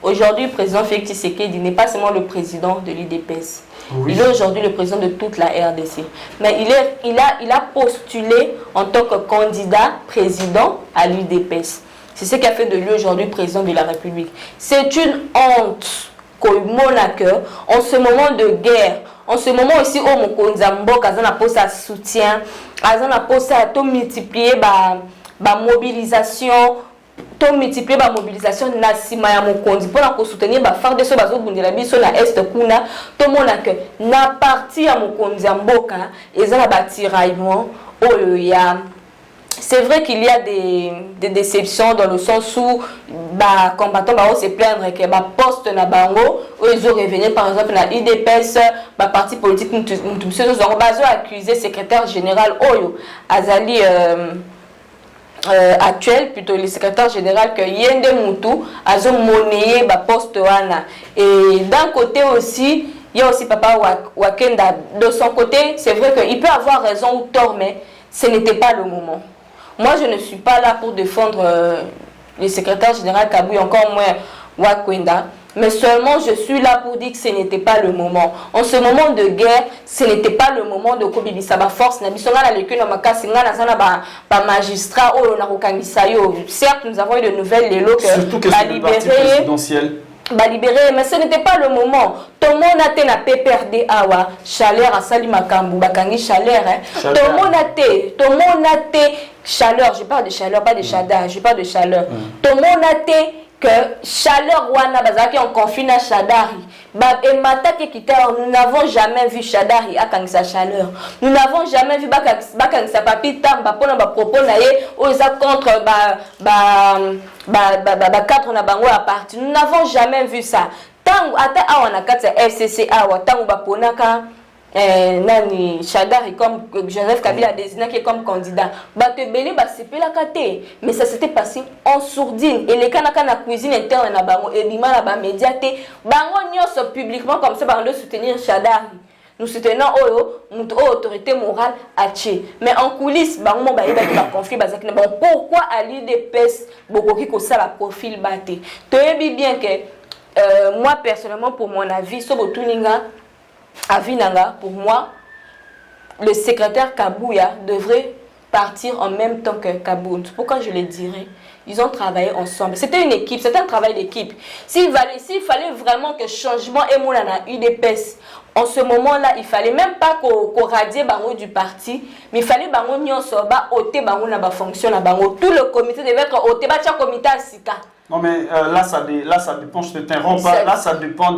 aujourd'hui, le président Félix Tshisekedi n'est pas seulement le président de l'UDPS. Oui. Il est aujourd'hui le président de toute la RDC. Mais il a postulé en tant que candidat président à l'UDPS. C'est ce qui a fait de lui aujourd'hui président de la République. C'est une honte qu'au Monaco, en ce moment de guerre En ce moment aussi, au Mokonza Mboka, azana posa soutien, azana posa to multiplier ba mobilisation, to multiplier ba mobilisation na sima ya Mokonzi pour la soutenir ba faire de so bazo bundela biso na est kuna, to mona que na partie ya Mokonza Mboka, ezana ba tiraillement oyo ya. C'est vrai qu'il y a des déceptions dans le sens où les combattants vont se plaindre que les postes na bango où ils ont revenu par exemple dans l'IDPS, le parti politique nous avons accusé le secrétaire général Oyo Azali actuel, plutôt le secrétaire général que Yende Moutou a monnaie le poste wana. Et d'un côté aussi, il y a aussi Papa Wakenda. De son côté, c'est vrai qu'il peut avoir raison ou tort, mais ce n'était pas le moment. Moi, je ne suis pas là pour défendre le secrétaire général Kabouya, encore moins Wakwenda, mais seulement je suis là pour dire que ce n'était pas le moment. En ce moment de guerre, ce n'était pas le moment de kobibisa ba force na bisonga na leku na makasi nga na zana ba magistrat o na kokangisa yo. Certes, nous avons eu de nouvelles lelo que surtout que c'est le parti présidentiel. Libéré, mais ce n'était pas le moment. Tout le monde a été na PPRD awa, chaleur à Sali Makambu, bakangi chaleur. Tout le monde a été chaleur, je parle de chaleur, pas de chada, je parle de chaleur. Tout le monde a été que chaleur wana bazaki en conflit na Chadari. Et mataki kita, nous n'avons jamais vu Chadari à sa chaleur. Nous n'avons jamais vu bakangisa papi tamba pona ba propos na ye ou isa contre cadre na bango à partir. Nous n'avons jamais vu ça. Tango ata awa na kati FCC awa tango ba ponaka nani Chadari comme Joseph Kabila désigné qui est comme candidat. Bato belé ba sepela kate, mais ça s'était passé en sourdine et les kanaka na cuisine interne na bango et bima na ba médiaté bango nyoso publiquement comme ça bango soutenir Chadari. Nous soutenons autorité morale à Tché. Mais en coulisses, bango ba yeba ba conflit bazaki na bon pourquoi à l'IDPS bokoki ko ça la profil baté. Toyebi bien que moi personnellement pour mon avis sobo tuninga Avinanga, pour moi, le secrétaire Kabouya devrait partir en même temps que Kabound. Pourquoi je le dirais? Ils ont travaillé ensemble. C'était une équipe, c'était un travail d'équipe. S'il fallait vraiment que changement ait mon UDPS, en ce moment-là, il fallait même pas qu'on radie bango du parti, mais il fallait bango nyonso ba oté bango na ba fonction na bango. Tout le comité devait être oté ba tia comité à Sika. Non mais là ça dépend, je t'interromps pas, là ça dépend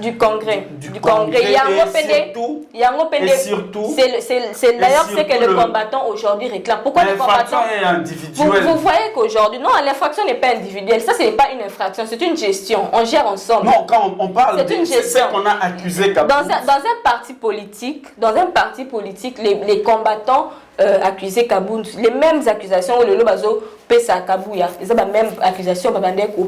du congrès. Du congrès et surtout, c'est d'ailleurs ce que le combattant aujourd'hui réclame. Pourquoi le combattant est individuelle. Vous voyez qu'aujourd'hui, non, l'infraction n'est pas individuelle, ça ce n'est pas une infraction, c'est une gestion, on gère ensemble. Non, quand on parle c'est une gestion. C'est qu'on a accusé dans un parti politique, les combattants accusés Kabound, les mêmes accusations le Lobazo Pesa Kabouya, ils ont la même accusation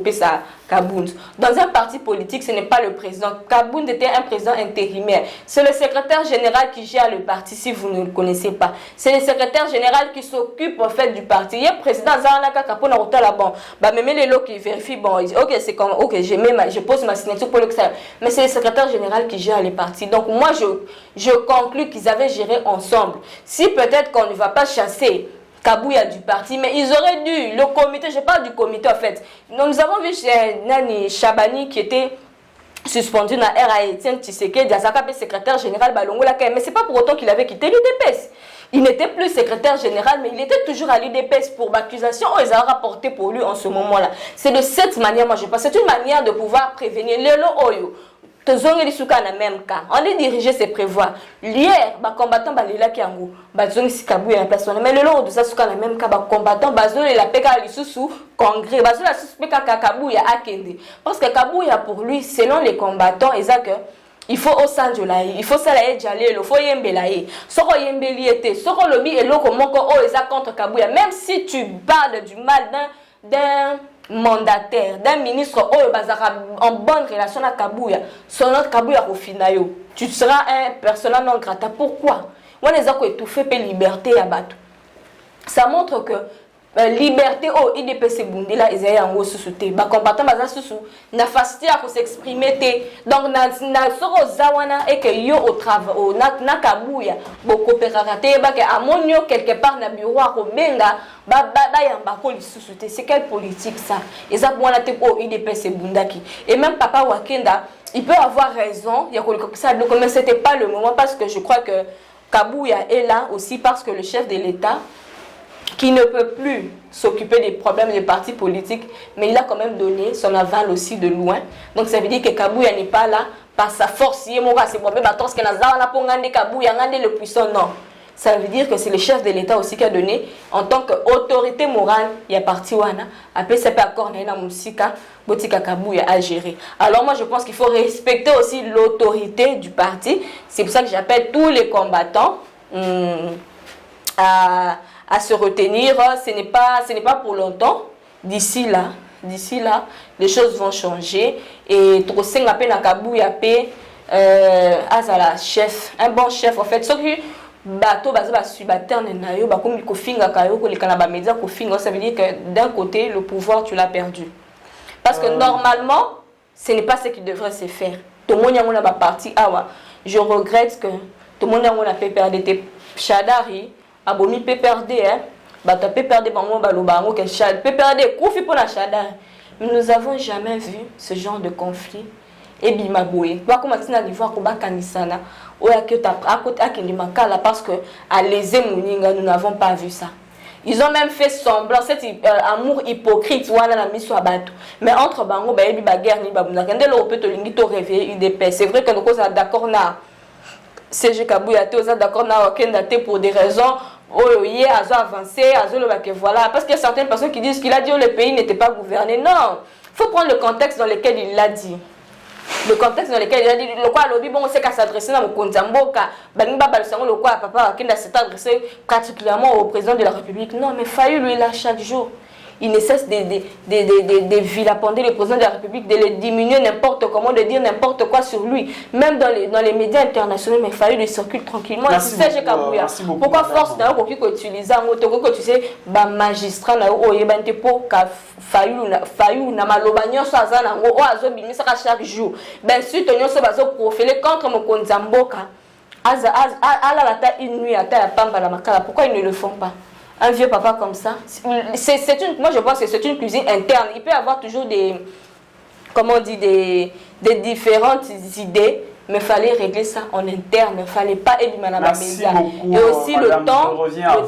Pesa Kabound. Dans un parti politique, ce n'est pas le président. Kabound était un président intérimaire. C'est le secrétaire général qui gère le parti, si vous ne le connaissez pas. C'est le secrétaire général qui s'occupe en fait du parti. Il y a le président Zanaka Kapona Rotala bon, même les lots qui vérifient bon, ok c'est comme ok je pose ma signature pour le ça. Mais c'est le secrétaire général qui gère les partis. Donc moi je conclus qu'ils avaient géré ensemble. Si peut-être qu'on ne va pas chasser Kabouya du parti, mais ils auraient dû, le comité, je parle du comité en fait. Nous avons vu Nani Chabani qui était suspendu dans RA Etienne Tshisekedi, secrétaire général Balongola, mais c'est pas pour autant qu'il avait quitté l'UDPS. Il n'était plus secrétaire général, mais il était toujours à l'UDPS pour l'accusation. Ils ont rapporté pour lui en ce moment-là. C'est de cette manière, moi je pense, c'est une manière de pouvoir prévenir le Oyo. Même cas. On est dirigé, c'est prévoir. Hier, les combattants balila qui ango, bazong si Kabouya en place. Mais le long de ça, c'est le même cas. Les combattants bazong la peka lisusu congrès, bazong la suspecta Kabouya akende. Parce que Kabouya pour lui, selon les combattants, il faut au sein de la, il faut ça la jalé, il faut yembelaye. Soro yembeli était, soro lobby et l'eau comme encore contre Kabouya. Même si tu parles du mal d'un mandataire, d'un ministre en bonne relation à Kabouya, son autre Kabouya au final, tu seras un personnage non grata. Pourquoi? On les a étouffé pour liberté à battre. Ça montre que liberté au IDPC Bundi là ils aient en haut sous-souté. Bah combattant baza sous na facilité à s'exprimer donc na soro zawana et que yo au travail au na Kabouya beaucoup pératé ba que amonio quelque part na bureau à Kobenga ba yamba ko sous-souté. C'est quelle politique ça? Ils a bon la tête au IDPC Bundaki et même papa Wakenda il peut avoir raison, mais ce n'était pas le moment parce que je crois que Kabouya est là aussi parce que le chef de l'État, qui ne peut plus s'occuper des problèmes des partis politiques, mais il a quand même donné son aval aussi de loin. Donc ça veut dire que Kabouya n'est pas là par sa force. Il est le puissant, non. Ça veut dire que c'est le chef de l'État aussi qui a donné, en tant qu'autorité morale, il y a parti Wana, après ça peut accorder na musika, Botika Kabouya à gérer. Alors moi je pense qu'il faut respecter aussi l'autorité du parti. C'est pour ça que j'appelle tous les combattants à se retenir. Ce n'est pas pour longtemps. D'ici là, les choses vont changer. Et trop à peine à Kabouya azala chef, un bon chef en fait. Sauf que bateau baza subalterne na yo ba komi kofinga kayo ko lekana ba média kofinga, ça veut dire que d'un côté le pouvoir tu l'as perdu. Parce que normalement, ce n'est pas ce qui devrait se faire. Tout le monde a ba parti awa. Je regrette que tout le monde a fait perdre des Chadari, abomi peut perdre hein. Bato peut perdre bango balobango que Chad peut perdre koufi pour la Chadari. Mais nous n'avons jamais vu ce genre de conflit. Et bimaboué. Ba comme tina niveau ko ba kanisana. Oya ke ta akende makala parce que à les Moninga nous n'avons pas vu ça. Ils ont même fait semblant cet amour hypocrite wana na miso abato. Mais entre bango ba yebi ba guerre ni ba bunda kende lo peut to lingi to réveiller UDP. C'est vrai que nous sommes d'accord na CG Kabouya te oza d'accord na okenda te pour des raisons oyoye azo avancé azo le que voilà parce qu'il y a certaines personnes qui disent qu'il a dit que le pays n'était pas gouverné. Non, faut prendre le contexte dans lequel il l'a dit. Le contexte dans lequel il a dit le quoi lobby bon c'est qu'à s'adresser à Mokonzamboka Banimba Balsango le quoi papa qui s'est adressé particulièrement au président de la République. Non mais Fayou lui là chaque jour il ne cesse de vilipender le président de la République, de le diminuer n'importe comment, de dire n'importe quoi sur lui. Même dans les médias internationaux, mais Fayou lui circule tranquillement. Merci beaucoup. Pourquoi force n'a pas utilisé un autre que tu sais, magistrat n'a pas pour Fayou n'a malobagnon soit azana ou azo bimisa chaque jour. Ben si tu as bazo profilé contre Mokonzamboka, ala la ta une nuit à ta pamba la makala. Pourquoi ils ne le font pas? Un vieux papa comme ça, moi je pense que c'est une cuisine interne. Il peut y avoir toujours des différentes idées, mais il fallait régler ça en interne. Il ne fallait pas aider Madame Amélia. Et aussi le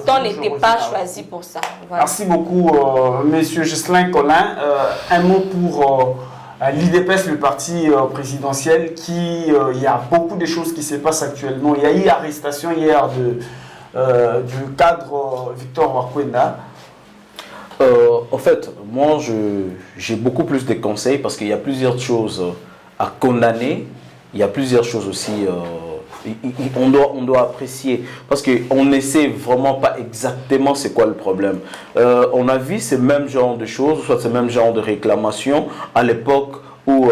temps n'était pas choisi pour ça. Voilà. Merci beaucoup, Monsieur Ghislain Collin. Un mot pour l'IDPS, le parti présidentiel, il y a beaucoup de choses qui se passent actuellement. Il y a eu arrestation hier du cadre Victor Wakwenda. En fait, moi, j'ai beaucoup plus de conseils parce qu'il y a plusieurs choses à condamner. Il y a plusieurs choses aussi. On doit apprécier parce qu'on ne sait vraiment pas exactement c'est quoi le problème. On a vu ce même genre de choses, soit ce même genre de réclamations à l'époque où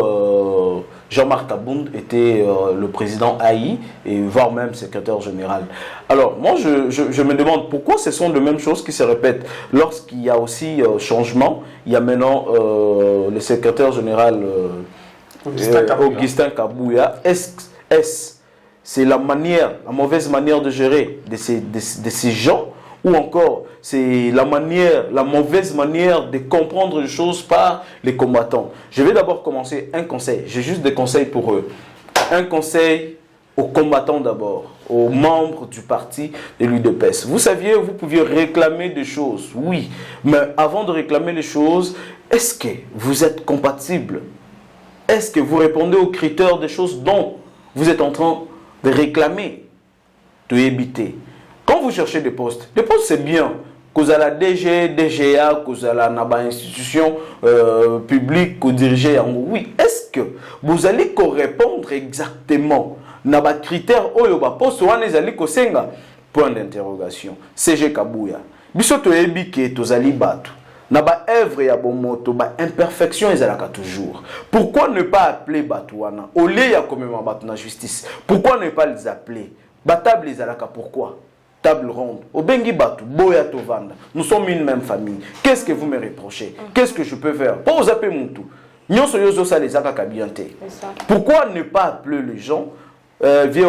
Jean-Marc Abound était le président AI et voire même secrétaire général. Alors moi je me demande pourquoi ce sont les mêmes choses qui se répètent lorsqu'il y a aussi changement. Il y a maintenant le secrétaire général Augustin Kabouya. C'est la mauvaise manière de gérer de ces gens ou encore c'est la mauvaise manière de comprendre les choses par les combattants. Je vais d'abord commencer un conseil. J'ai juste des conseils pour eux. Un conseil aux combattants d'abord, aux membres du parti de l'UDPS. Vous saviez, vous pouviez réclamer des choses, oui. Mais avant de réclamer les choses, est-ce que vous êtes compatible? Est-ce que vous répondez aux critères des choses dont vous êtes en train de réclamer, de éviter? Quand vous cherchez des postes c'est bien. Cause à la DG, DGA, cause à la institution publique, que diriger. Oui, est-ce que vous allez répondre exactement à critères oyoba poste ou allez kosenga? Point d'interrogation. CG Kabouya. Bisoto ebike tozali batu. Na ba œuvre ya bomoto ba imperfection ezalaka toujours. Pourquoi ne pas appeler Batouana au lieu ya komema batu na justice? Pourquoi ne pas les appeler? Batable ezalaka pourquoi? Table ronde. Obengi batu boya tovanda. Nous sommes une même famille. Qu'est-ce que vous me reprochez? Qu'est-ce que je peux faire? Pas vous appeler mon tout. Nyonso yozo sa les akaka bien te. Pourquoi ne pas appeler les gens vieux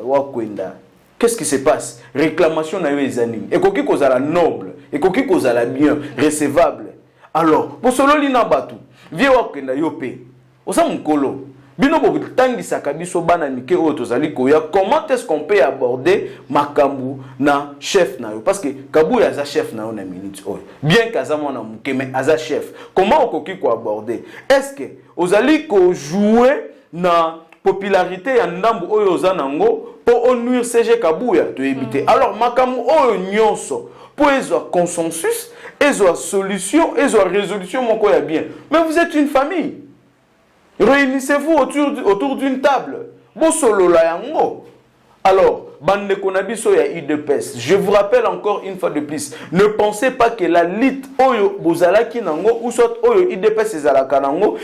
Wakwenda? Qu'est-ce qui se passe? Réclamation na yo ezanimi. Et koki kozala noble, et koki kozala bien, recevable. Alors, pour solo lina batu, vieux Wakwenda yo pe. Osa mukolo. Bino bokutangisa biso bana mike oyo tozali koya, comment est-ce qu'on peut aborder makambu na chef na yo, parce que Kabuya aza chef na yo na minute oyo, bien kaza mwana muke mais aza chef, comment okoki ko aborder? Est-ce que ozali ko jouer na popularité ya ndambu oyo oza nango pour nuire CG Kabuya to éviter? Alors makambu oyo nyonso pour ezwa consensus, ezwa solution, ezwa résolution moko ya bien. Mais vous êtes une famille. Réunissez-vous autour d'une table. Bo solo la yango. Alors, bande konabiso ya IDPS. Je vous rappelle encore une fois de plus, ne pensez pas que la lutte oyo bozalaki nango ou soit oyo IDPS ezalaka nango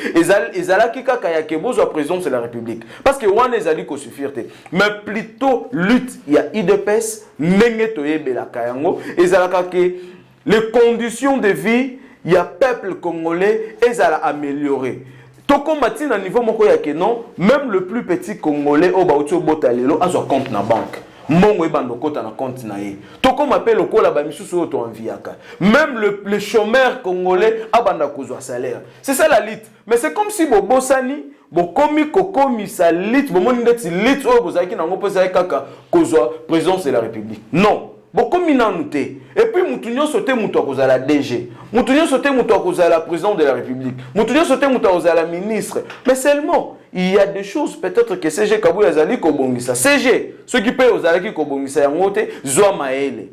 ezalaki kaka ya ke bozwa présidence de la République. Parce que wana ezali ko suffire te. Mais plutôt lutte ya IDPS ndenge toyebelaka yango ezalaka ke les conditions de vie ya peuple congolais ezala améliorer. Toko matina niveau moko ya ke non, même le plus petit congolais au bauti botalelo a son compte na banque. Mbongo ebando kota na compte na ye. Toko m'appelle au kola ba misusu oto enviaka. Même le chômeur congolais a banda kozwa salaire. C'est ça la lutte. Mais c'est comme si bo bosani, bo komi kokomi sa lutte, bo moni ndeti lutte o bozaki nango pesa kaka kozwa présidence de la République. Non. Bokomi nanu te. Et puis mutunyo sote mutu akozala DG. Mutunyo sote mutu akozala président de la République. Mutunyo sote mutu akozala ministre. Mais seulement, il y a des choses peut-être que CG Kabuya azali kobongisa. CG, ceux qui payent ozalaki kobongisa yango te, zwa maele.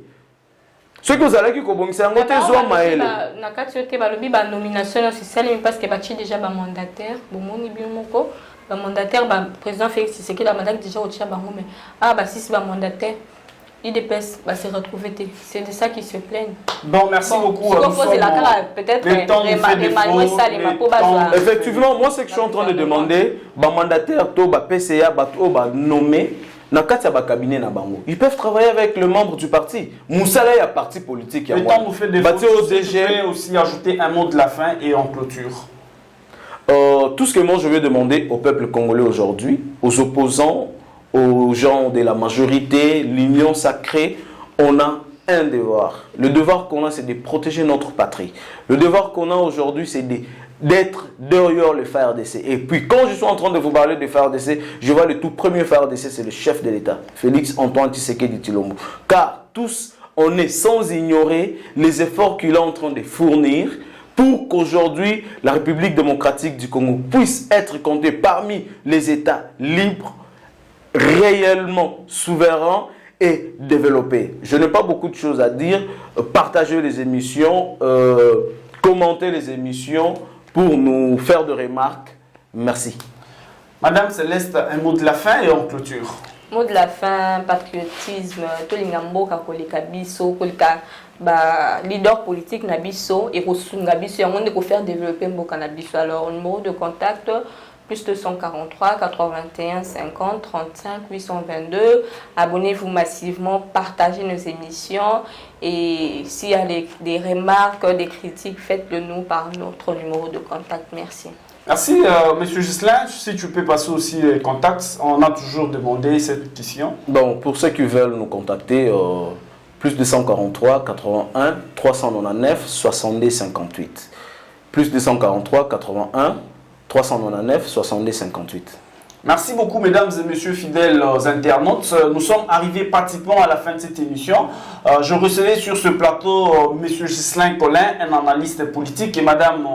Ceux qui ozalaki kobongisa yango te, zwa maele. Na kati yote balobi ba nomination officielle parce que bachi déjà ba mandataire, bomoni bilmoko, ba mandataire ba président Félix Tshisekedi la mandat déjà au bango mais ba six ba mandataire IDPS va se retrouver. C'est de ça qu'ils se plaignent. Bon, merci beaucoup. Peut-être effectivement, moi, ce que je suis en train de demander, les mandataires, les PCA, les nommés, ils peuvent travailler avec le membre du parti. Moussala, il y a parti politique. Le temps nous fait des fautes. Je vais aussi ajouter un mot de la fin et en clôture. Tout ce que moi, je vais demander au peuple congolais aujourd'hui, aux opposants, aux gens de la majorité, l'union sacrée, on a un devoir. Le devoir qu'on a, c'est de protéger notre patrie. Le devoir qu'on a aujourd'hui, c'est d'être derrière le FARDC. Et puis, quand je suis en train de vous parler de FARDC, je vois le tout premier FARDC, c'est le chef de l'État, Félix Antoine Tshisekedi Tshilombo. Car tous, on est sans ignorer les efforts qu'il est en train de fournir pour qu'aujourd'hui, la République démocratique du Congo puisse être comptée parmi les États libres, réellement souverain et développé. Je n'ai pas beaucoup de choses à dire. Partagez les émissions, commentez les émissions pour nous faire de remarques. Merci. Madame Céleste, un mot de la fin et en clôture. Mot de la fin, patriotisme, tout le monde kolika biso, kolika leader politique na biso et kosunga biso, on doit faire développer mboka na biso. Alors numéro de contact plus 243 81 50 35 822. Abonnez-vous massivement, partagez nos émissions et s'il y a des remarques, des critiques, faites-le nous par notre numéro de contact. Merci. Merci, Monsieur Ghislain. Si tu peux passer aussi les contacts, on a toujours demandé cette question. Bon, pour ceux qui veulent nous contacter, plus 243 81 399 62 58. Plus 243 81 399 62 58. Merci beaucoup, mesdames et messieurs fidèles internautes. Nous sommes arrivés pratiquement à la fin de cette émission. Je recevais sur ce plateau monsieur Ghislain Collin, un analyste politique, et madame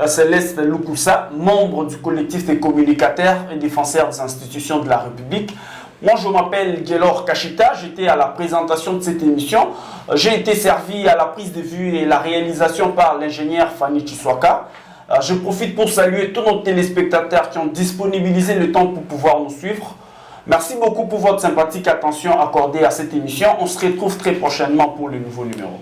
Céleste Lukusa, membre du collectif des communicateurs et défenseurs des institutions de la République. Moi, je m'appelle Guélor Kachita, j'étais à la présentation de cette émission. J'ai été servi à la prise de vue et la réalisation par l'ingénieur Fanny Chiswaka. Je profite pour saluer tous nos téléspectateurs qui ont disponibilisé le temps pour pouvoir nous suivre. Merci beaucoup pour votre sympathique attention accordée à cette émission. On se retrouve très prochainement pour le nouveau numéro.